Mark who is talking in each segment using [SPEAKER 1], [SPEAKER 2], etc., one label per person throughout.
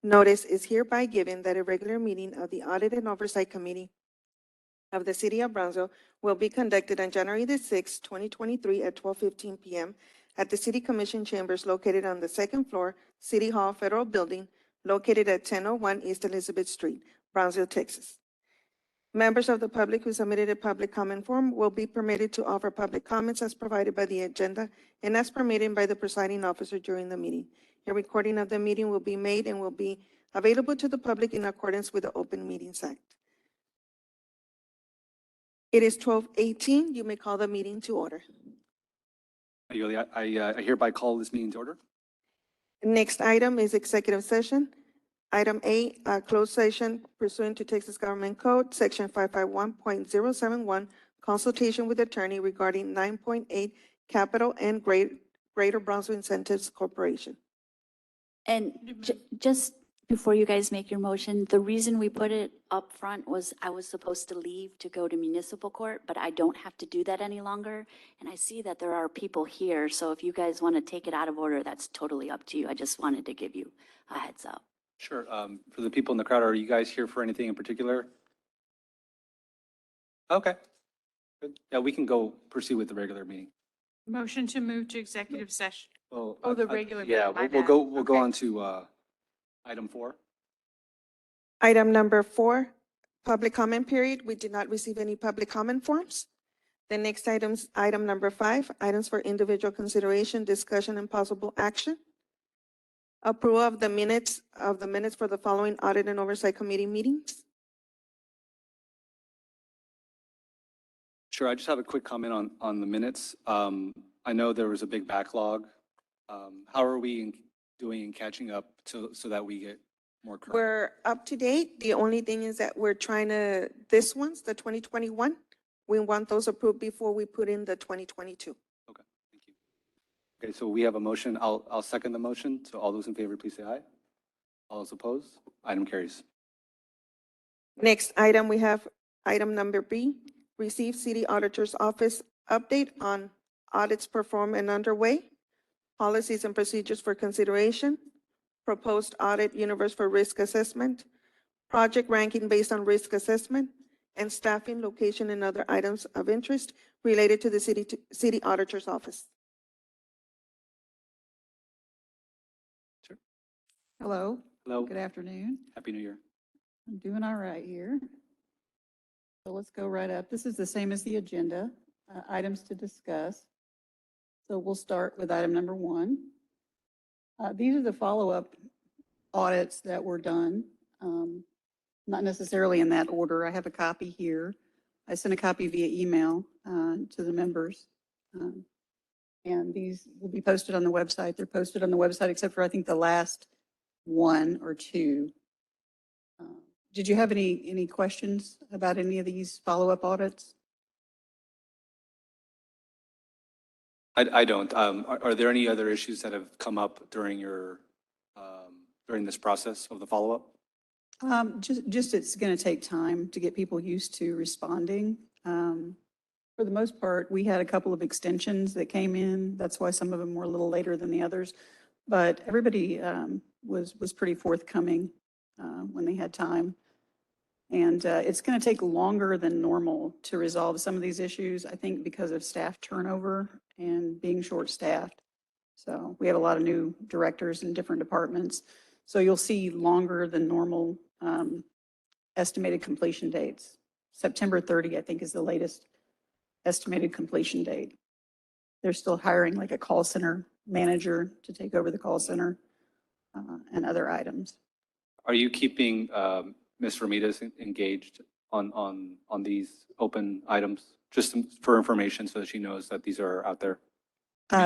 [SPEAKER 1] Notice is hereby given that a regular meeting of the Audit and Oversight Committee of the City of Brownsville will be conducted on January the 6th, 2023 at 12:15 p.m. at the City Commission Chambers located on the second floor, City Hall Federal Building, located at 1001 East Elizabeth Street, Brownsville, Texas. Members of the public who submitted a public comment form will be permitted to offer public comments as provided by the agenda and as permitted by the presiding officer during the meeting. A recording of the meeting will be made and will be available to the public in accordance with the Open Meetings Act. It is 12:18. You may call the meeting to order.
[SPEAKER 2] I hereby call this meeting to order.
[SPEAKER 1] Next item is executive session. Item A, closed session pursuant to Texas Government Code, Section 551.071, consultation with attorney regarding 9.8 Capital and Greater Brownsville Incentives Corporation.
[SPEAKER 3] And just before you guys make your motion, the reason we put it up front was I was supposed to leave to go to municipal court, but I don't have to do that any longer. And I see that there are people here, so if you guys want to take it out of order, that's totally up to you. I just wanted to give you a heads up.
[SPEAKER 2] Sure. For the people in the crowd, are you guys here for anything in particular? Okay. Good. Yeah, we can go proceed with the regular meeting.
[SPEAKER 4] Motion to move to executive session.
[SPEAKER 2] Oh,
[SPEAKER 4] the regular
[SPEAKER 2] Yeah,
[SPEAKER 4] meeting, my
[SPEAKER 2] we'll go
[SPEAKER 4] bad.
[SPEAKER 2] on to item 4.
[SPEAKER 1] Item number 4, public comment period. We did not receive any public comment forms. The next item number 5, items for individual consideration, discussion, and possible action. Approval of the minutes for the following Audit and Oversight Committee meetings.
[SPEAKER 2] Sure. I just have a quick comment on the minutes. I know there was a big backlog. How are we doing in catching up so that we get more correct?
[SPEAKER 1] We're up to date. The only thing is that we're trying to, this one's the 2021. We want those approved before we put in the 2022.
[SPEAKER 2] Okay, thank you. Okay, so we have a motion. I'll second the motion. So all those in favor, please say aye. All those opposed? Item carries.
[SPEAKER 1] Next item, we have item number B, receive City Auditor's Office update on audits performed and underway, policies and procedures for consideration, proposed audit universe for risk assessment, project ranking based on risk assessment, and staffing, location, and other items of interest related to the City Auditor's Office.
[SPEAKER 2] Sure.
[SPEAKER 5] Hello.
[SPEAKER 2] Hello.
[SPEAKER 5] Good afternoon.
[SPEAKER 2] Happy New Year.
[SPEAKER 5] I'm doing all right here. So let's go right up. This is the same as the agenda, items to discuss. So we'll start with item number 1. These are the follow-up audits that were done, not necessarily in that order. I have a copy here. I sent a copy via email to the members. And these will be posted on the website. They're posted on the website except for, I think, the last 1 or 2. Did you have any questions about any of these follow-up audits?
[SPEAKER 2] I don't. Are there any other issues that have come up during during this process of the follow-up?
[SPEAKER 5] Just it's going to take time to get people used to responding. For the most part, we had a couple of extensions that came in. That's why some of them were a little later than the others. But everybody was pretty forthcoming when they had time. And it's going to take longer than normal to resolve some of these issues, I think, because of staff turnover and being short-staffed. So we have a lot of new directors in different departments. So you'll see longer than normal estimated completion dates. September 30, I think, is the latest estimated completion date. They're still hiring like a call center manager to take over the call center and other items.
[SPEAKER 2] Are you keeping Ms. Ramirez engaged on these open items, just for information so that she knows that these are out there?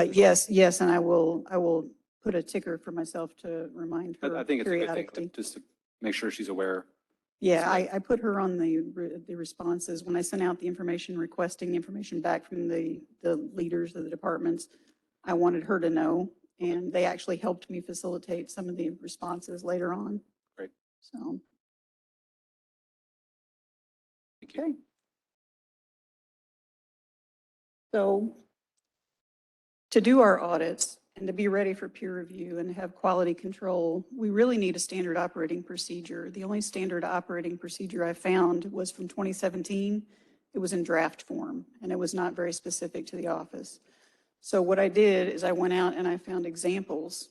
[SPEAKER 5] Yes, and I will put a ticker for myself to remind her
[SPEAKER 2] I think it's a good
[SPEAKER 5] periodically.
[SPEAKER 2] thing, just to make sure she's aware.
[SPEAKER 5] Yeah, I put her on the responses when I sent out the information, requesting the information back from the leaders of the departments. I wanted her to know, and they actually helped me facilitate some of the responses later on.
[SPEAKER 2] Great.
[SPEAKER 5] So.
[SPEAKER 2] Thank you.
[SPEAKER 5] Okay. So to do our audits, and to be ready for peer review and have quality control, we really need a standard operating procedure. The only standard operating procedure I found was from 2017. It was in draft form, and it was not very specific to the office. So what I did is I went out and I found examples.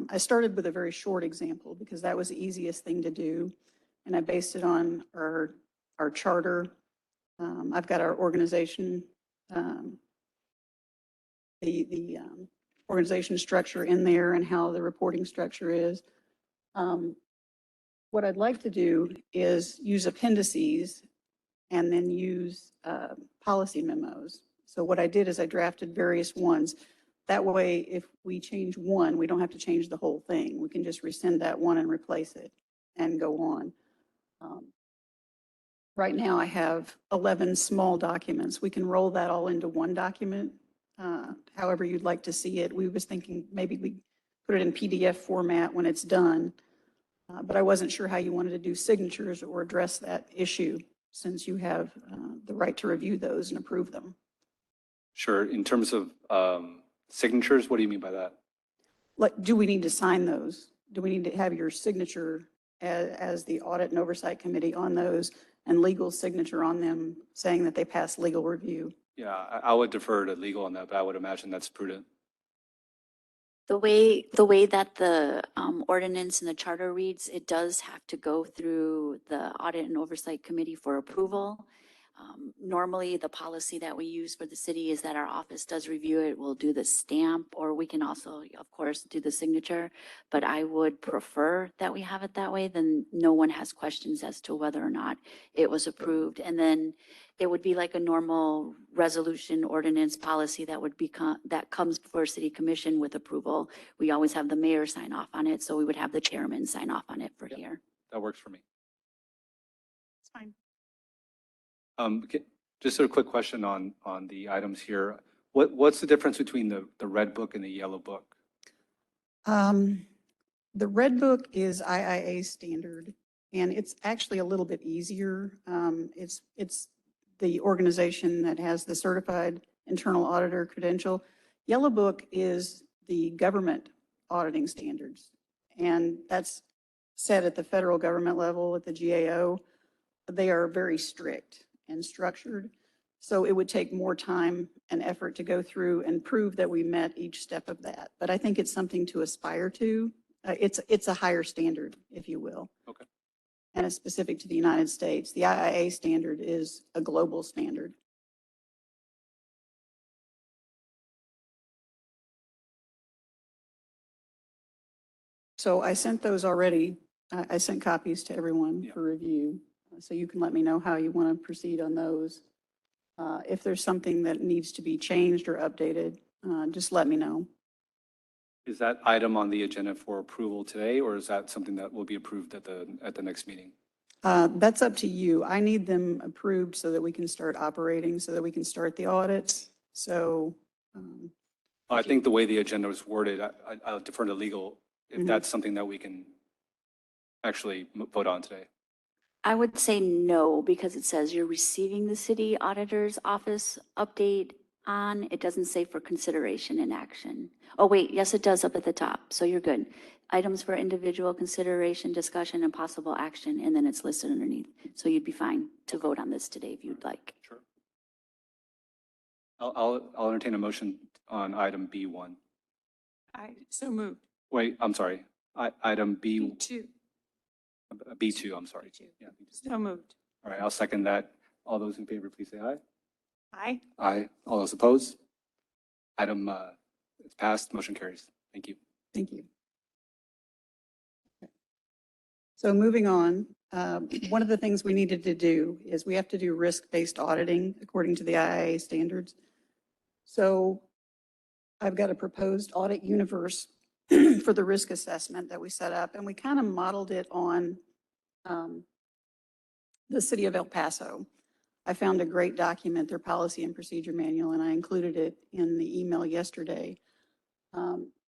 [SPEAKER 5] I started with a very short example because that was the easiest thing to do, and I based it on our charter. I've got our organization, the organization structure in there and how the reporting structure is. What I'd like to do is use appendices and then use policy memos. So what I did is I drafted various ones. That way, if we change one, we don't have to change the whole thing. We can just rescind that one and replace it and go on. Right now, I have 11 small documents. We can roll that all into one document, however you'd like to see it. We was thinking maybe we put it in PDF format when it's done, but I wasn't sure how you wanted to do signatures or address that issue since you have the right to review those and approve them.
[SPEAKER 2] Sure. In terms of signatures, what do you mean by that?
[SPEAKER 5] Like, do we need to sign those? Do we need to have your signature as the Audit and Oversight Committee on those and legal signature on them saying that they passed legal review?
[SPEAKER 2] Yeah, I would defer to legal on that, but I would imagine that's prudent.
[SPEAKER 3] The way that the ordinance and the charter reads, it does have to go through the Audit and Oversight Committee for approval. Normally, the policy that we use for the city is that our office does review it. We'll do the stamp, or we can also, of course, do the signature. But I would prefer that we have it that way, then no one has questions as to whether or not it was approved. And then it would be like a normal resolution, ordinance, policy that would become, that comes before city commission with approval. We always have the mayor sign off on it, so we would have the chairman sign off on it for here.
[SPEAKER 2] That works for me.
[SPEAKER 4] It's fine.
[SPEAKER 2] Just a quick question on the items here. What's the difference between the red book and the yellow book?
[SPEAKER 5] The red book is IIA standard, and it's actually a little bit easier. It's the organization that has the certified internal auditor credential. Yellow book is the government auditing standards, and that's set at the federal government level at the GAO. They are very strict and structured. So it would take more time and effort to go through and prove that we met each step of that. But I think it's something to aspire to. It's a higher standard, if you will.
[SPEAKER 2] Okay.
[SPEAKER 5] And it's specific to the United States. The IIA standard is a global standard. So I sent those already. I sent copies to everyone for review. So you can let me know how you want to proceed on those. If there's something that needs to be changed or updated, just let me know.
[SPEAKER 2] Is that item on the agenda for approval today, or is that something that will be approved at the next meeting?
[SPEAKER 5] That's up to you. I need them approved so that we can start operating, so that we can start the audits. So.
[SPEAKER 2] I think the way the agenda was worded, I'll defer to legal if that's something that we can actually vote on today.
[SPEAKER 3] I would say no, because it says you're receiving the city auditor's office update on. It doesn't say for consideration and action. Oh, wait, yes, it does up at the top. So you're good. Items for individual consideration, discussion, and possible action, and then it's listed underneath. So you'd be fine to vote on this today if you'd like.
[SPEAKER 2] Sure. I'll entertain a motion on item B1.
[SPEAKER 4] I so moved.
[SPEAKER 2] Wait, I'm sorry. Item
[SPEAKER 4] B2.
[SPEAKER 2] B2, I'm sorry.
[SPEAKER 4] B2.
[SPEAKER 2] Yeah.
[SPEAKER 4] So moved.
[SPEAKER 2] All right, I'll second that. All those in favor, please say aye.
[SPEAKER 4] Aye.
[SPEAKER 2] Aye. All those opposed? Item it's passed. Motion carries. Thank you.
[SPEAKER 5] Thank you. So moving on, one of the things we needed to do is we have to do risk-based auditing according to the IIA standards. So I've got a proposed audit universe for the risk assessment that we set up, and we kind of modeled it on the city of El Paso. I found a great document, their policy and procedure manual, and I included it in the email yesterday.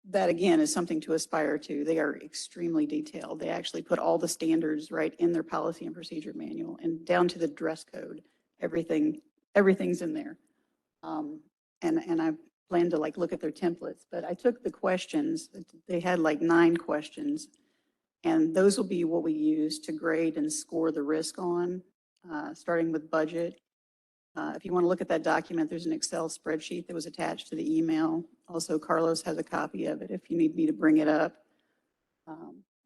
[SPEAKER 5] That again is something to aspire to. They are extremely detailed. They actually put all the standards right in their policy and procedure manual, and down to the dress code, everything's in there. And plan to like look at their templates, but I took the questions, they had like 9 questions, and those will be what we use to grade and score the risk on, starting with budget. If you want to look at that document, there's an Excel spreadsheet that was attached to the email. Also, Carlos has a copy of it if you need me to bring it up.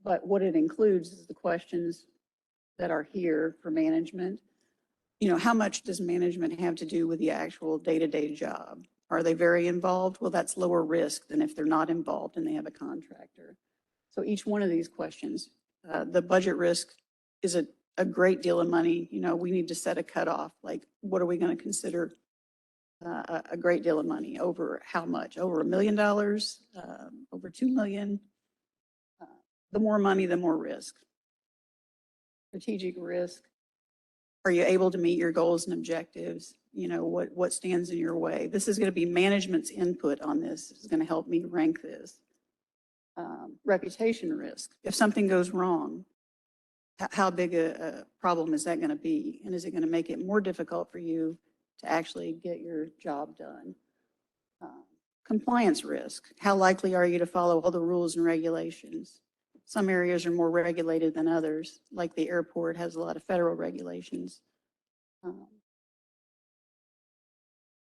[SPEAKER 5] But what it includes is the questions that are here for management. You know, how much does management have to do with the actual day-to-day job? Are they very involved? Well, that's lower risk than if they're not involved and they have a contractor. So each one of these questions, the budget risk is a great deal of money. You know, we need to set a cutoff. Like, what are we going to consider a great deal of money? Over how much? Over $1 million? Over 2 million? The more money, the more risk. Strategic risk. Are you able to meet your goals and objectives? You know, what stands in your way? This is going to be management's input on this. This is going to help me rank this. Reputation risk. If something goes wrong, how big a problem is that going to be? And is it going to make it more difficult for you to actually get your job done? Compliance risk. How likely are you to follow all the rules and regulations? Some areas are more regulated than others, like the airport has a lot of federal regulations.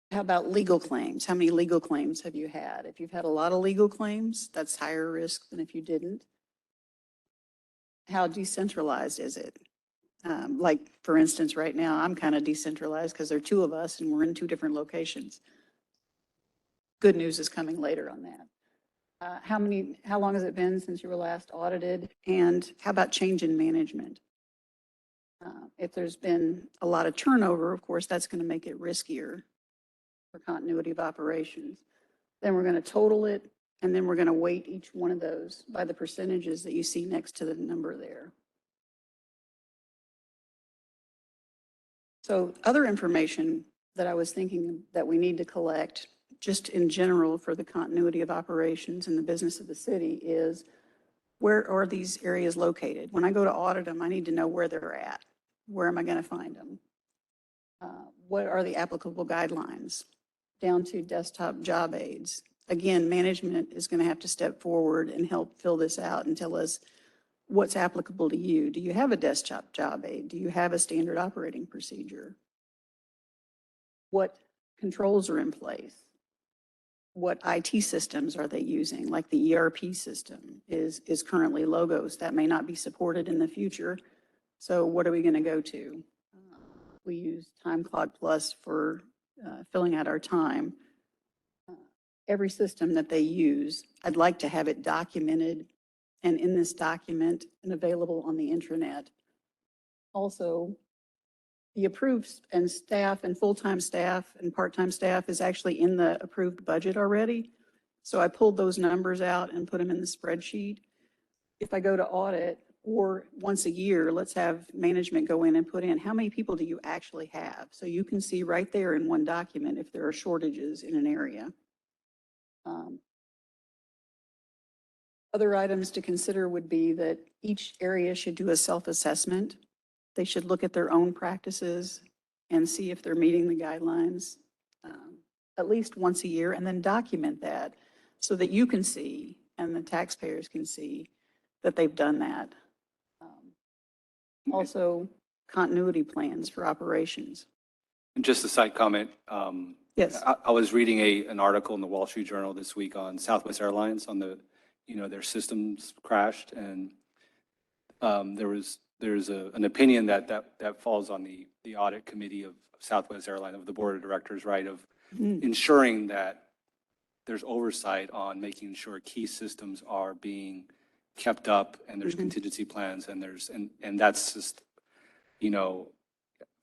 [SPEAKER 5] How about legal claims? How many legal claims have you had? If you've had a lot of legal claims, that's higher risk than if you didn't. How decentralized is it? Like, for instance, right now, I'm kind of decentralized because there are 2 of us and we're in 2 different locations. Good news is coming later on that. How long has it been since you were last audited? And how about change in management? If there's been a lot of turnover, of course, that's going to make it riskier for continuity of operations. Then we're going to total it, and then we're going to weight each one of those by the percentages that you see next to the number there. So other information that I was thinking that we need to collect just in general for the continuity of operations in the business of the city is, where are these areas located? When I go to audit them, I need to know where they're at. Where am I going to find them? What are the applicable guidelines? Down to desktop job aids. Again, management is going to have to step forward and help fill this out and tell us what's applicable to you. Do you have a desktop job aid? Do you have a standard operating procedure? What controls are in place? What IT systems are they using? Like the ERP system is currently Logos. That may not be supported in the future. So what are we going to go to? We use Time Clock Plus for filling out our time. Every system that they use, I'd like to have it documented and in this document and available on the intranet. Also, the approved and staff and full-time staff and part-time staff is actually in the approved budget already. So I pulled those numbers out and put them in the spreadsheet. If I go to audit, or once a year, let's have management go in and put in, how many people do you actually have? So you can see right there in one document if there are shortages in an area. Other items to consider would be that each area should do a self-assessment. They should look at their own practices and see if they're meeting the guidelines at least once a year, and then document that so that you can see and the taxpayers can see that they've done that. Also, continuity plans for operations.
[SPEAKER 2] And just a side comment.
[SPEAKER 5] Yes.
[SPEAKER 2] I was reading an article in the Wall Street Journal this week on Southwest Airlines on their systems crashed, and there's an opinion that falls on the audit committee of Southwest Airlines, of the board of directors, right, of ensuring that there's oversight on making sure key systems are being kept up and there's contingency plans and that's just,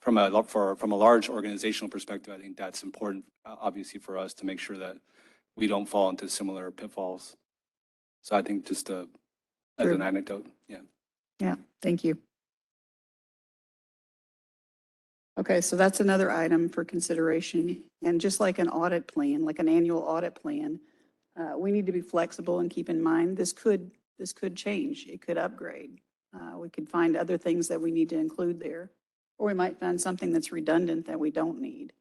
[SPEAKER 2] from a large organizational perspective, I think that's important, obviously, for us to make sure that we don't fall into similar pitfalls. So I think just as an anecdote, yeah.
[SPEAKER 5] Yeah, thank you. Okay, so that's another item for consideration. And just like an audit plan, like an annual audit plan, we need to be flexible and keep in mind this could change. It could upgrade. We could find other things that we need to include there, or we might find something that's redundant that we don't need.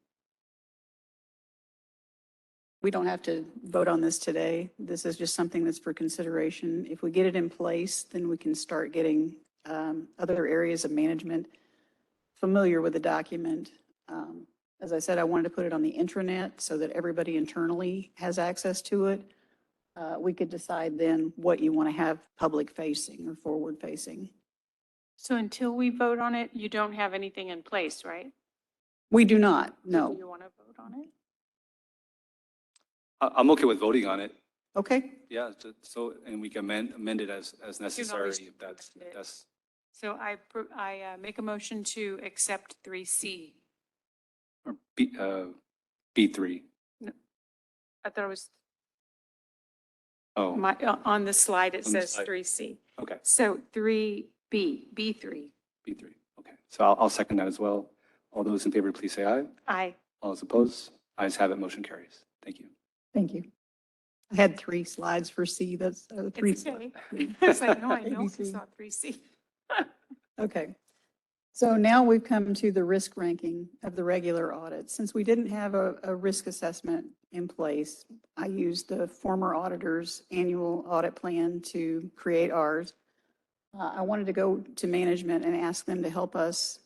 [SPEAKER 5] We don't have to vote on this today. This is just something that's for consideration. If we get it in place, then we can start getting other areas of management familiar with the document. As I said, I wanted to put it on the intranet so that everybody internally has access to it. We could decide then what you want to have public facing or forward facing.
[SPEAKER 4] So until we vote on it, you don't have anything in place, right?
[SPEAKER 5] We do not,
[SPEAKER 4] Do
[SPEAKER 5] no.
[SPEAKER 4] you want to vote on it?
[SPEAKER 2] I'm okay with voting on it.
[SPEAKER 5] Okay,
[SPEAKER 2] Yeah, so, and we can amend it as necessary.
[SPEAKER 4] always
[SPEAKER 2] If
[SPEAKER 4] amend it.
[SPEAKER 2] that's,
[SPEAKER 4] So I make a motion to accept 3C.
[SPEAKER 2] or B3.
[SPEAKER 4] I thought it was,
[SPEAKER 2] Oh,
[SPEAKER 4] on the slide, it
[SPEAKER 2] On the
[SPEAKER 4] says
[SPEAKER 2] slide.
[SPEAKER 4] 3C.
[SPEAKER 2] okay,
[SPEAKER 4] So 3B3.
[SPEAKER 2] B3. Okay, so I'll second that as well. All those in favor, please say aye.
[SPEAKER 4] Aye.
[SPEAKER 2] All those opposed? Ayes have it, motion carries. Thank you.
[SPEAKER 5] thank you. I had 3 slides for C, that's 3.
[SPEAKER 4] It's okay. I was like, no, I know I
[SPEAKER 5] ABC.
[SPEAKER 4] saw 3C.
[SPEAKER 5] Okay. So now we've come to the risk ranking of the regular audit. Since we didn't have a risk assessment in place, I used the former auditor's annual audit plan to create ours. I wanted to go to management and ask them to help us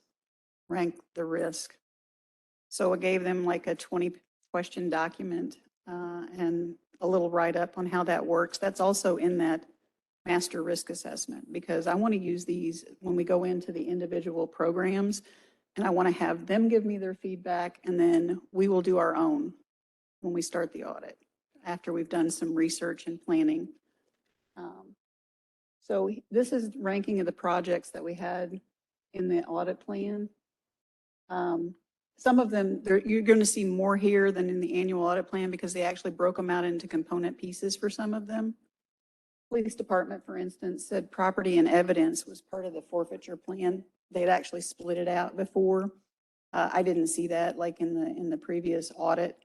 [SPEAKER 5] rank the risk. So I gave them like a 20-question document and a little write-up on how that works. That's also in that master risk assessment, because I want to use these when we go into the individual programs, and I want to have them give me their feedback, and then we will do our own when we start the audit, after we've done some research and planning. So this is ranking of the projects that we had in the audit plan. Some of them, you're going to see more here than in the annual audit plan because they actually broke them out into component pieces for some of them. Police department, for instance, said property and evidence was part of the forfeiture plan. They'd actually split it out before. I didn't see that like in the previous audit,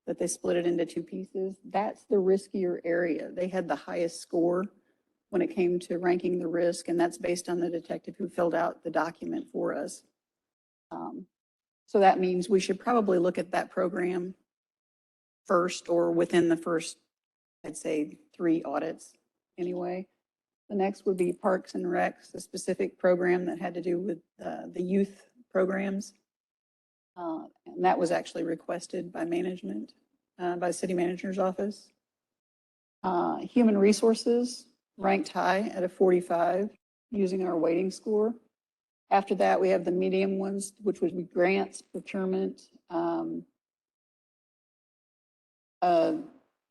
[SPEAKER 5] that they split it into 2 pieces. That's the riskier area. They had the highest score when it came to ranking the risk, and that's based on the detective who filled out the document for us. So that means we should probably look at that program first, or within the first, I'd say, 3 audits anyway. The next would be Parks and Recs, a specific program that had to do with the youth programs. And that was actually requested by management, by the city manager's office. Human resources ranked high at a 45 using our weighting score. After that, we have the medium ones, which would be grants, procurement.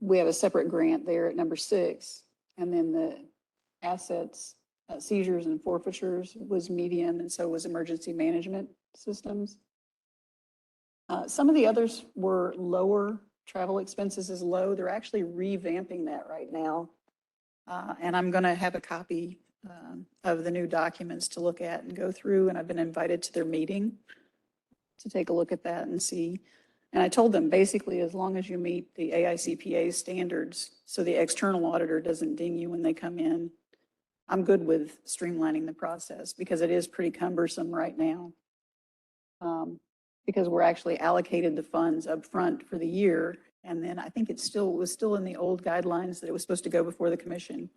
[SPEAKER 5] We have a separate grant there at number 6. And then the assets, seizures and forfeitures was medium, and so was emergency management systems. Some of the others were lower. Travel expenses is low. They're actually revamping that right now. And I'm going to have a copy of the new documents to look at and go through, and I've been invited to their meeting to take a look at that and see. And I told them, basically, as long as you meet the AICPA standards, so the external auditor doesn't ding you when they come in, I'm good with streamlining the process, because it is pretty cumbersome right now. Because we're actually allocated the funds up front for the year, and then I think it was still in the old guidelines that it was supposed to go before the commission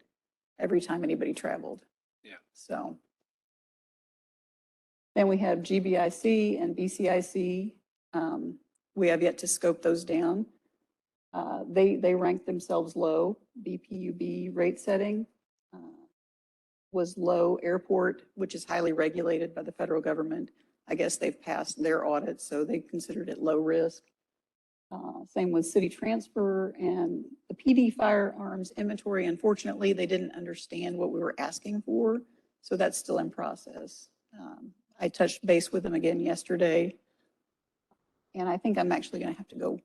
[SPEAKER 5] every time anybody traveled.
[SPEAKER 2] Yeah.
[SPEAKER 5] So then we have GBIC and BCIC. We have yet to scope those down. They ranked themselves low. BPUB rate setting was low. Airport, which is highly regulated by the federal government, I guess they've passed their audit, so they considered it low risk. Same with city transfer and the PD firearms inventory. Unfortunately, they didn't understand what we were asking for, so that's still in process. I touched base with them again yesterday, and I think I'm actually going to have to go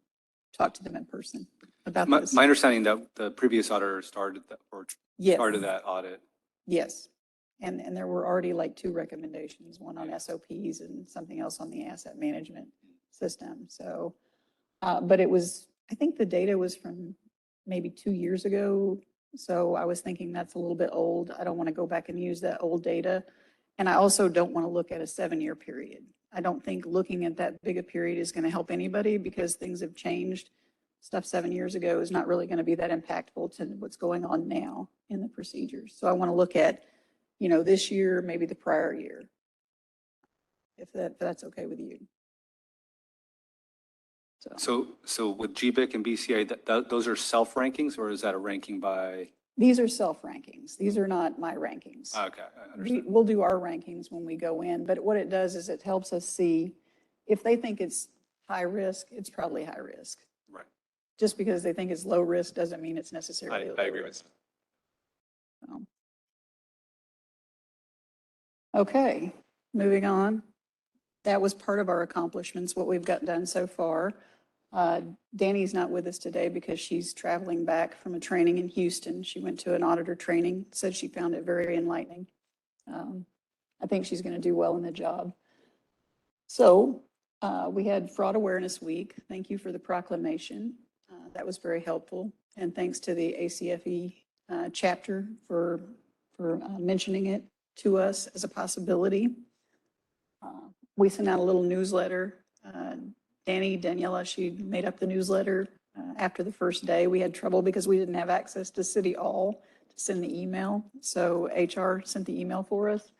[SPEAKER 5] talk to them in person about this.
[SPEAKER 2] My understanding that the previous auditor started that, or
[SPEAKER 5] Yes.
[SPEAKER 2] started that audit.
[SPEAKER 5] Yes. And there were already like 2 recommendations, one on SOPs and something else on the asset management system. So, but it was, I think the data was from maybe 2 years ago. So I was thinking that's a little bit old. I don't want to go back and use that old data. And I also don't want to look at a 7-year period. I don't think looking at that big a period is going to help anybody, because things have changed stuff 7 years ago is not really going to be that impactful to what's going on now in the procedures. So I want to look at, this year, maybe the prior year, if that's okay with you.
[SPEAKER 2] So with GBIC and BCA, those are self-rankings, or is that a ranking by?
[SPEAKER 5] These are self-rankings. These are not my rankings.
[SPEAKER 2] Okay, I understand.
[SPEAKER 5] We'll do our rankings when we go in, but what it does is it helps us see if they think it's high risk, it's probably high risk.
[SPEAKER 2] Right.
[SPEAKER 5] Just because they think it's low risk doesn't mean it's necessarily low
[SPEAKER 2] I agree with
[SPEAKER 5] risk. Okay, moving on. That was part of our accomplishments, what we've got done so far. Danny's not with us today because she's traveling back from a training in Houston. She went to an auditor training, said she found it very enlightening. I think she's going to do well in the job. So we had Fraud Awareness Week. Thank you for the proclamation. That was very helpful. And thanks to the ACFE chapter for mentioning it to us as a possibility. We sent out a little newsletter. Daniela, she made up the newsletter after the first day. We had trouble because we didn't have access to City Hall to send the email. So HR sent the email for us.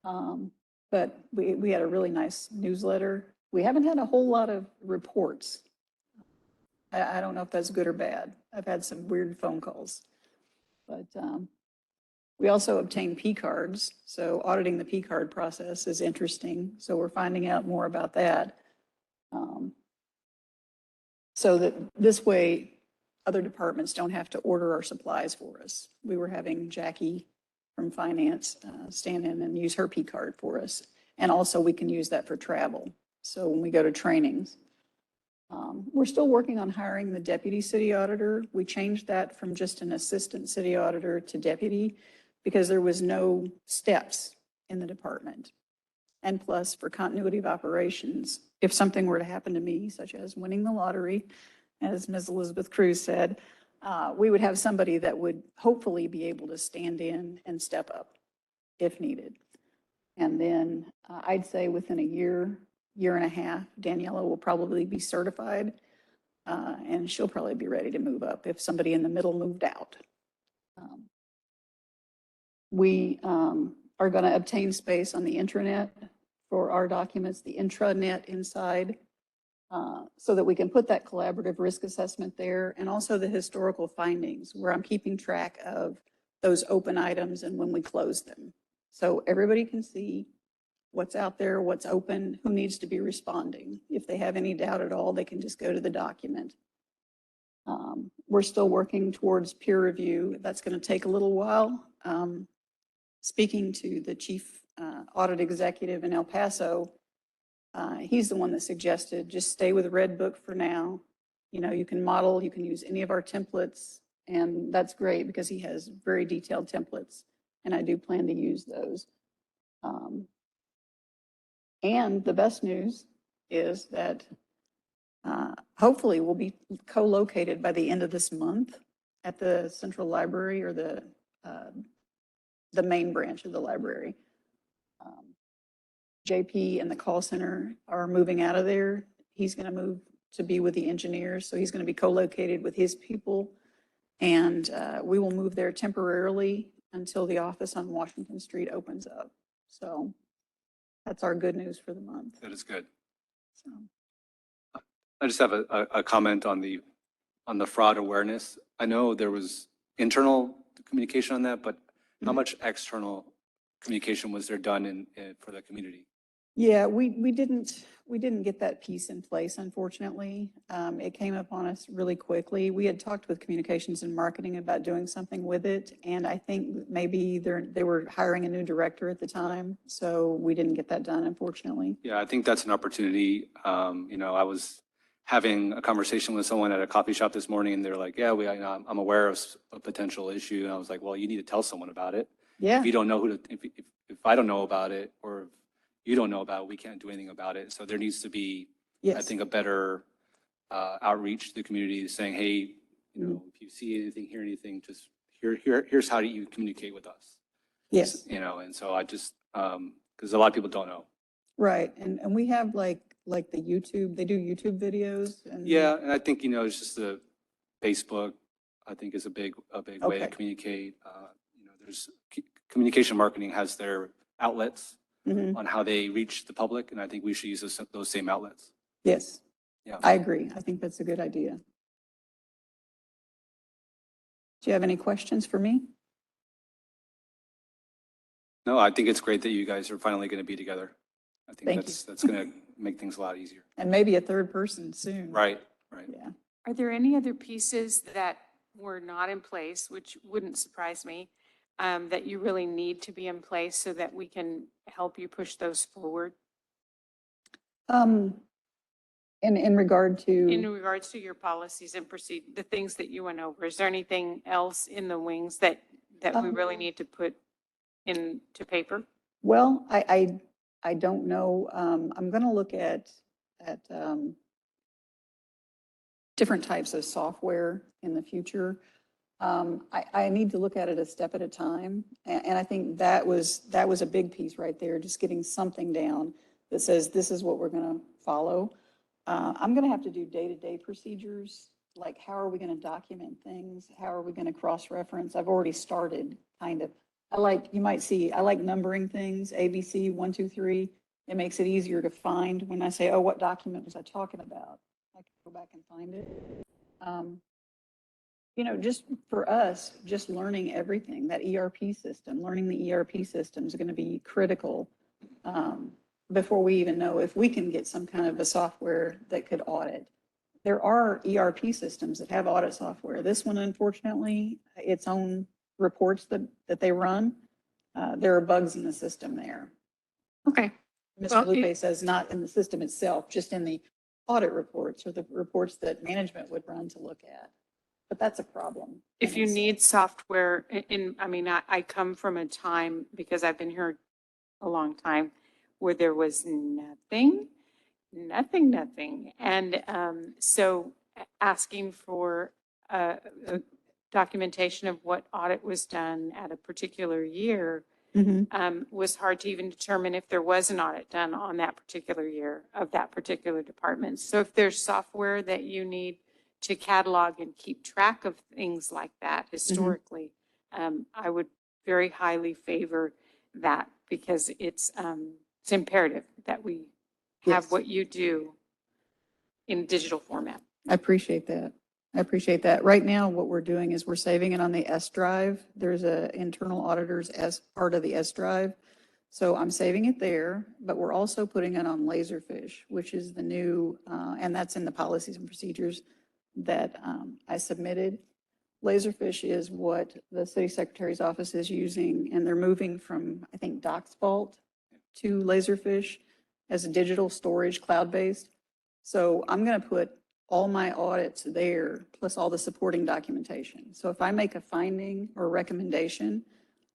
[SPEAKER 5] But we had a really nice newsletter. We haven't had a whole lot of reports. I don't know if that's good or bad. I've had some weird phone calls. But we also obtained P cards. So auditing the P card process is interesting. So we're finding out more about that. So that this way, other departments don't have to order our supplies for us. We were having Jackie from finance stand in and use her P card for us. And also we can use that for travel. So when we go to trainings, we're still working on hiring the deputy city auditor. We changed that from just an assistant city auditor to deputy because there was no steps in the department. And plus, for continuity of operations, if something were to happen to me, such as winning the lottery, as Ms. Elizabeth Cruz said, we would have somebody that would hopefully be able to stand in and step up if needed. And then I'd say within a year and a half, Daniela will probably be certified, and she'll probably be ready to move up if somebody in the middle moved out. We are going to obtain space on the intranet for our documents, the intranet inside, so that we can put that collaborative risk assessment there, and also the historical findings where I'm keeping track of those open items and when we close them. So everybody can see what's out there, what's open, who needs to be responding. If they have any doubt at all, they can just go to the document. We're still working towards peer review. That's going to take a little while. Speaking to the chief audit executive in El Paso, he's the one that suggested just stay with Red Book for now. You can model, you can use any of our templates, and that's great because he has very detailed templates, and I do plan to use those. And the best news is that hopefully we'll be co-located by the end of this month at the central library or the main branch of the library. JP and the call center are moving out of there. He's going to move to be with the engineers. So he's going to be co-located with his people. And we will move there temporarily until the office on Washington Street opens up. So that's our good news for the month.
[SPEAKER 2] That is good.
[SPEAKER 5] So.
[SPEAKER 2] I just have a comment on the fraud awareness. I know there was internal communication on that, but how much external communication was there done for the community?
[SPEAKER 5] Yeah, we didn't get that piece in place, unfortunately. It came up on us really quickly. We had talked with communications and marketing about doing something with it, and I think maybe they were hiring a new director at the time, so we didn't get that done, unfortunately.
[SPEAKER 2] Yeah, I think that's an opportunity. I was having a conversation with someone at a coffee shop this morning, and they're like, "Yeah, I'm aware of a potential issue." And I was like, "Well, you need to tell someone about it.
[SPEAKER 5] Yeah.
[SPEAKER 2] If you don't know if I don't know about it, or if you don't know about it, we can't do anything about it." So there needs to be, I think, a better outreach to the community, saying, "Hey, if you see anything, hear anything, just here's how you communicate with us."
[SPEAKER 5] Yes.
[SPEAKER 2] And so I just because a lot of people don't know.
[SPEAKER 5] Right, and we have like like the YouTube, they do YouTube videos and.
[SPEAKER 2] Yeah, and I think, it's just the Facebook, I think is a big way to
[SPEAKER 5] Okay.
[SPEAKER 2] communicate. There's communication marketing has their outlets
[SPEAKER 5] Mhm.
[SPEAKER 2] on how they reach the public, and I think we should use those same outlets.
[SPEAKER 5] Yes.
[SPEAKER 2] Yeah.
[SPEAKER 5] I agree. I think that's a good idea. Do you have any questions for me?
[SPEAKER 2] No, I think it's great that you guys are finally going to be together. I think
[SPEAKER 5] Thank you.
[SPEAKER 2] that's going to make things a lot easier.
[SPEAKER 5] And maybe a third person soon.
[SPEAKER 2] Right.
[SPEAKER 5] Yeah.
[SPEAKER 4] Are there any other pieces that were not in place, which wouldn't surprise me, that you really need to be in place so that we can help you push those forward?
[SPEAKER 5] In regard
[SPEAKER 4] In
[SPEAKER 5] to,
[SPEAKER 4] regards to your policies and the things that you went over, is there anything else in the wings that we really need to put into paper?
[SPEAKER 5] well, I don't know. I'm going to look at different types of software in the future. I need to look at it a step at a time. And I think that was a big piece right there, just getting something down that says, this is what we're going to follow. I'm going to have to do day-to-day procedures, like how are we going to document things? How are we going to cross-reference? I've already started, kind of. You might see, I like numbering things, ABC, 1, 2, 3. It makes it easier to find when I say, oh, what document was I talking about? I can go back and find it. Just for us, just learning everything, that ERP system, learning the ERP system is going to be critical before we even know if we can get some kind of a software that could audit. There are ERP systems that have audit software. This one, unfortunately, its own reports that they run, there are bugs in the system there.
[SPEAKER 4] Okay.
[SPEAKER 5] Mr.
[SPEAKER 4] Well,
[SPEAKER 5] Lupe says not in the system itself, just in the audit reports or the reports that management would run to look at. But that's a problem.
[SPEAKER 4] If you need software, I come from a time, because I've been here a long time, where there was nothing. And so asking for a documentation of what audit was done at a particular year was hard to even determine if there was an audit done on that particular year of that particular department. So if there's software that you need to catalog and keep track of things like that historically, I would very highly favor that, because it's imperative that we have
[SPEAKER 5] Yes.
[SPEAKER 4] what you do in digital format.
[SPEAKER 5] I appreciate that. I appreciate that. Right now, what we're doing is we're saving it on the S drive. There's a internal auditors as part of the S drive. So I'm saving it there, but we're also putting it on Laserfish, which is the new, and that's in the policies and procedures that I submitted. Laserfish is what the city secretary's office is using, and they're moving from, I think, DocsVault to Laserfish as a digital storage, cloud-based. So I'm going to put all my audits there, plus all the supporting documentation. So if I make a finding or recommendation,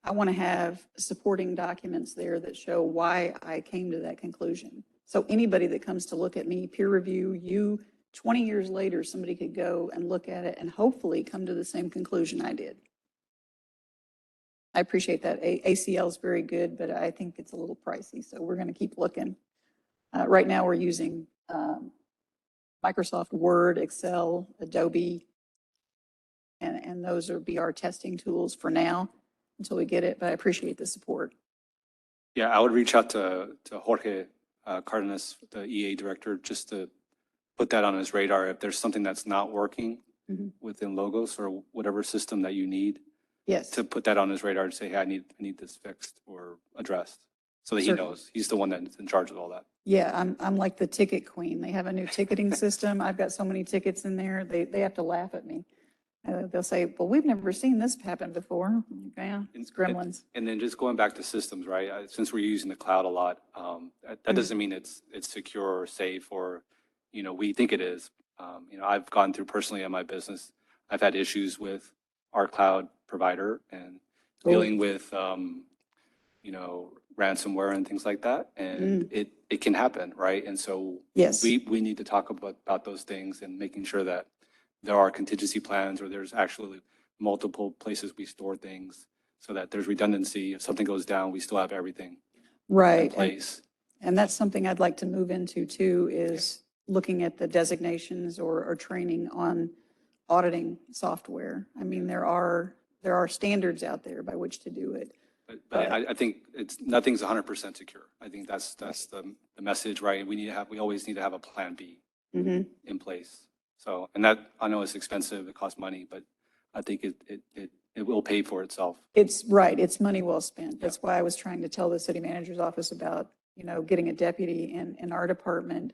[SPEAKER 5] I want to have supporting documents there that show why I came to that conclusion. So anybody that comes to look at me, peer review, 20 years later, somebody could go and look at it and hopefully come to the same conclusion I did. I appreciate that. ACL is very good, but I think it's a little pricey, so we're going to keep looking. Right now, we're using Microsoft Word, Excel, Adobe, and those will be our testing tools for now until we get it, but I appreciate the support.
[SPEAKER 2] Yeah, I would reach out to Jorge Cardenas, the EA director, just to put that on his radar. If there's something that's not working within Logos or whatever system that you need,
[SPEAKER 5] Yes.
[SPEAKER 2] to put that on his radar and say, hey, I need this fixed or addressed, so that he
[SPEAKER 5] Certainly.
[SPEAKER 2] knows. He's the one that's in charge of all that.
[SPEAKER 5] Yeah, I'm like the ticket queen. They have a new ticketing system. I've got so many tickets in there. They have to laugh at me. They'll say, well, we've never seen this happen before. Yeah, it's gremlins.
[SPEAKER 2] And then just going back to systems, right? Since we're using the cloud a lot, that doesn't mean it's secure or safe, or, we think it is. I've gone through personally in my business, I've had issues with our cloud provider and dealing with, ransomware and things like that. And it can happen, right? And so
[SPEAKER 5] Yes.
[SPEAKER 2] we need to talk about those things and making sure that there are contingency plans, or there's actually multiple places we store things so that there's redundancy. If something goes down, we still have everything in
[SPEAKER 5] Right.
[SPEAKER 2] place.
[SPEAKER 5] And that's something I'd like to move into too, is looking at the designations or training on auditing software. I mean, there are standards out there by which to do it.
[SPEAKER 2] But I think nothing's 100% secure. I think that's the message, right? We always need to have a plan B
[SPEAKER 5] Mhm.
[SPEAKER 2] in place. So, and that, I know it's expensive, it costs money, but I think it will pay for itself.
[SPEAKER 5] It's right, it's money well spent. That's why I was trying to tell the city manager's office about, getting a deputy in our department.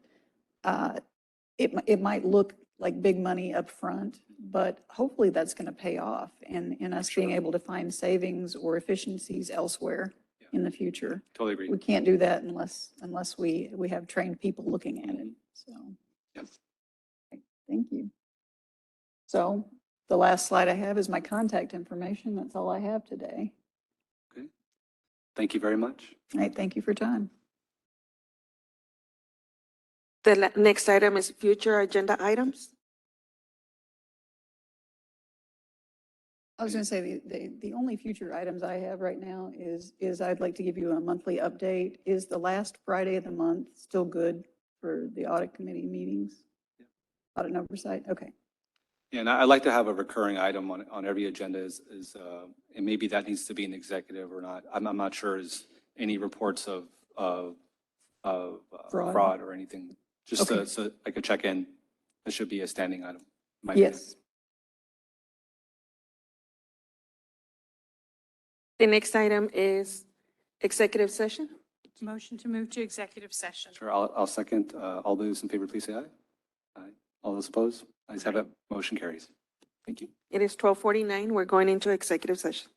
[SPEAKER 5] It might look like big money up front, but hopefully that's going to pay off and us being able to find savings or efficiencies elsewhere in the future.
[SPEAKER 2] Totally agree.
[SPEAKER 5] We can't do that unless we have trained people looking at it, so.
[SPEAKER 2] Yes.
[SPEAKER 5] Thank you. So the last slide I have is my contact information. That's all I have today.
[SPEAKER 2] Okay. Thank you very much.
[SPEAKER 5] All right, thank you for your time.
[SPEAKER 1] The next item is future agenda items.
[SPEAKER 5] I was going to say the only future items I have right now is I'd like to give you a monthly update. Is the last Friday of the month still good for the audit committee meetings?
[SPEAKER 2] Yeah.
[SPEAKER 5] Audit and oversight? Okay.
[SPEAKER 2] Yeah, and I'd like to have a recurring item on every agenda and maybe that needs to be an executive or not. I'm not sure is any reports of fraud or anything. Just
[SPEAKER 5] Okay.
[SPEAKER 2] so I could check in. It should be a standing item. in my opinion.
[SPEAKER 5] Yes.
[SPEAKER 1] The next item is executive session.
[SPEAKER 4] Motion to move to executive session.
[SPEAKER 2] Sure, I'll second. All those in favor, please say aye. Aye. All those opposed? Ayes have it. Motion carries. Thank you.
[SPEAKER 1] It is 12:49. We're going into executive session.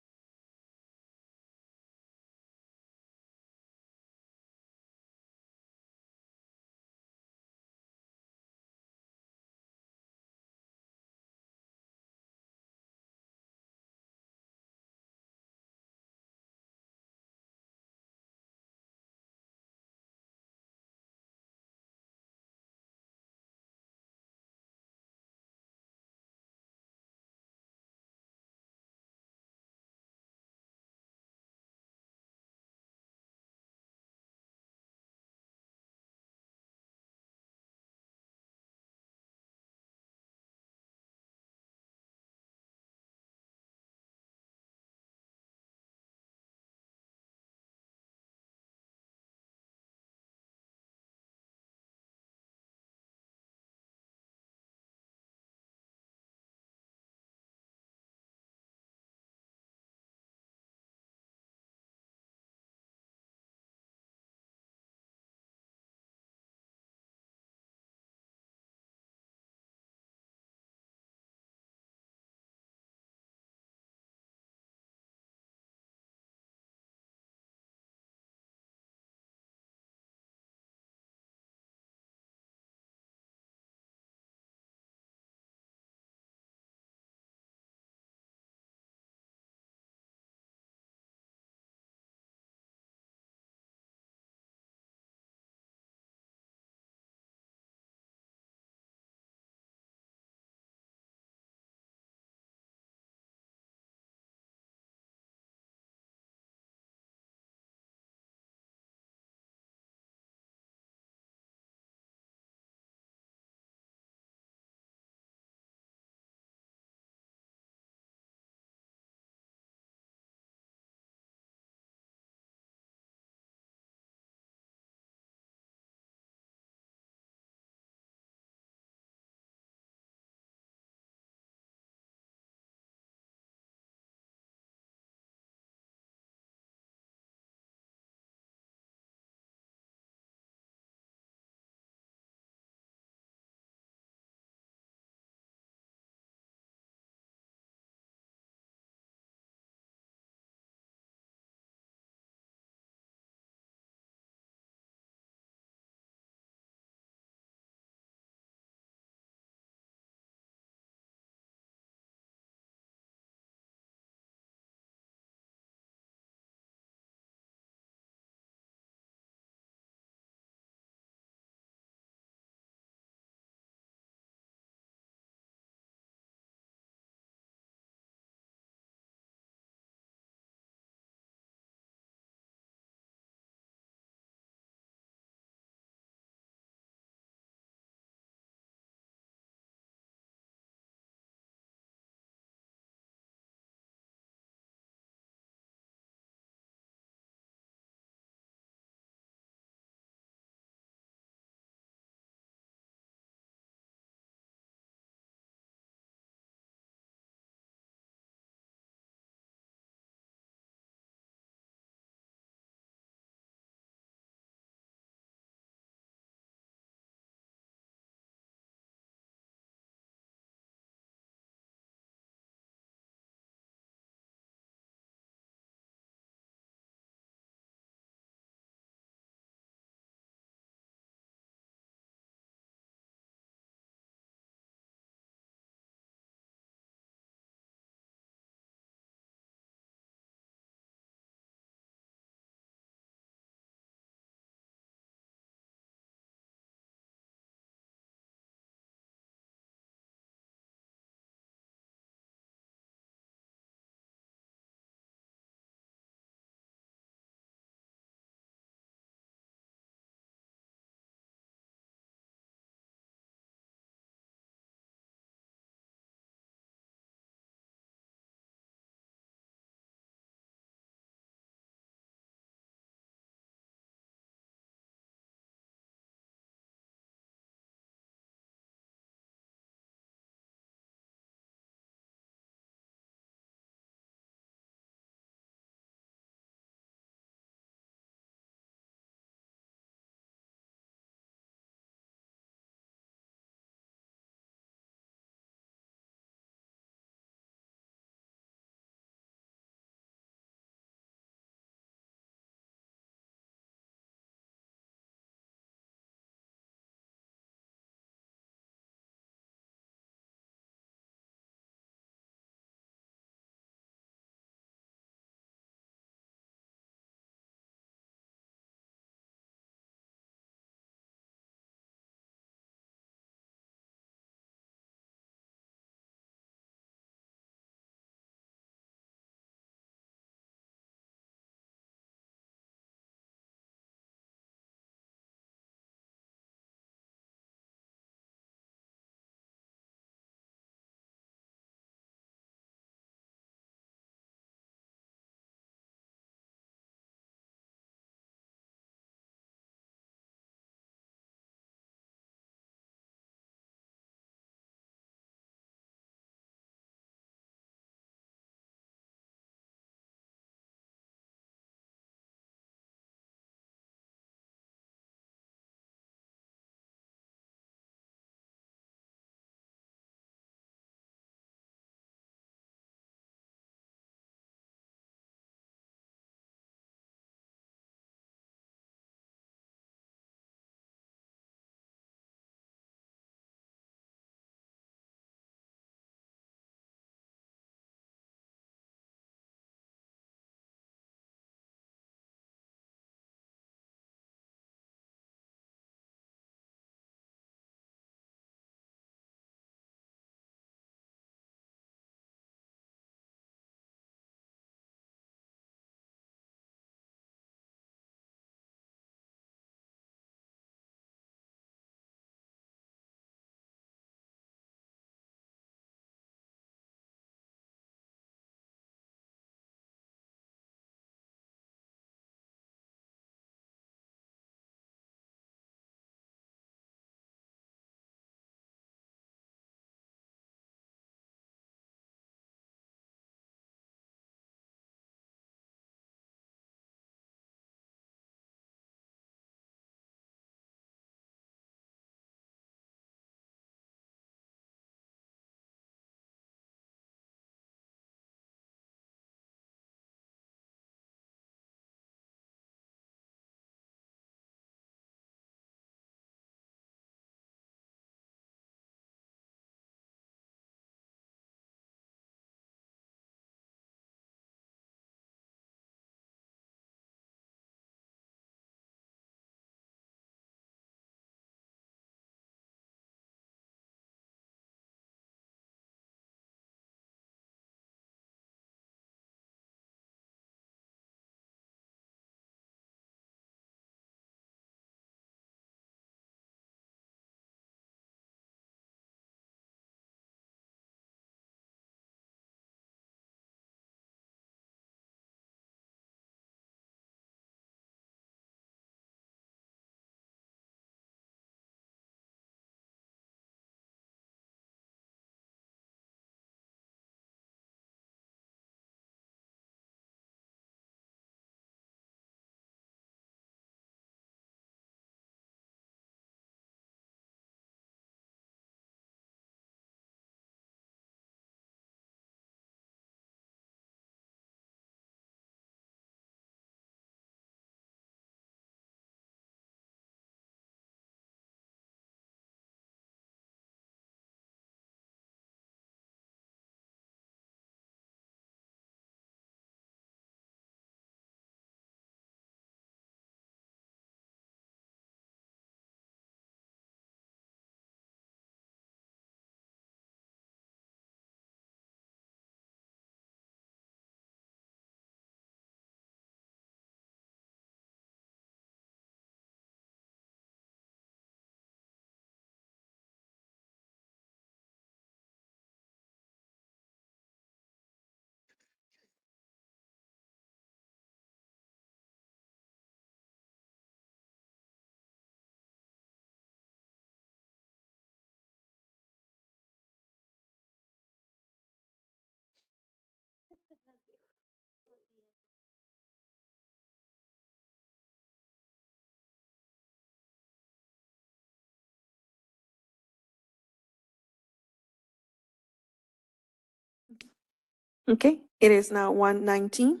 [SPEAKER 1] Okay, it is now 1:19.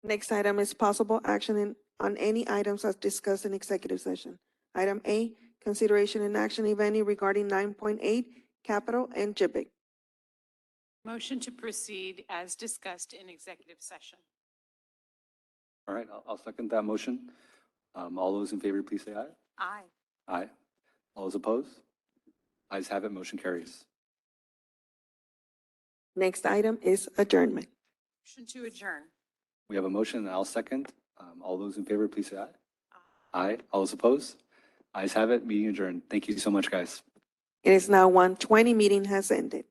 [SPEAKER 1] Next item is possible action on any items as discussed in executive session. Item A, consideration and action, if any, regarding 9.8 capital and JIBIC.
[SPEAKER 4] Motion to proceed as discussed in executive session.
[SPEAKER 2] All right, I'll second that motion. All those in favor, please say aye.
[SPEAKER 4] Aye.
[SPEAKER 2] Aye. All those opposed? Ayes have it, motion carries.
[SPEAKER 1] Next item is adjournment.
[SPEAKER 4] Motion to adjourn.
[SPEAKER 2] We have a motion, and I'll second. All those in favor, please say aye. Aye. All those opposed? Ayes have it, meeting adjourned. Thank you so much, guys.
[SPEAKER 1] It is now 1:20. Meeting has ended.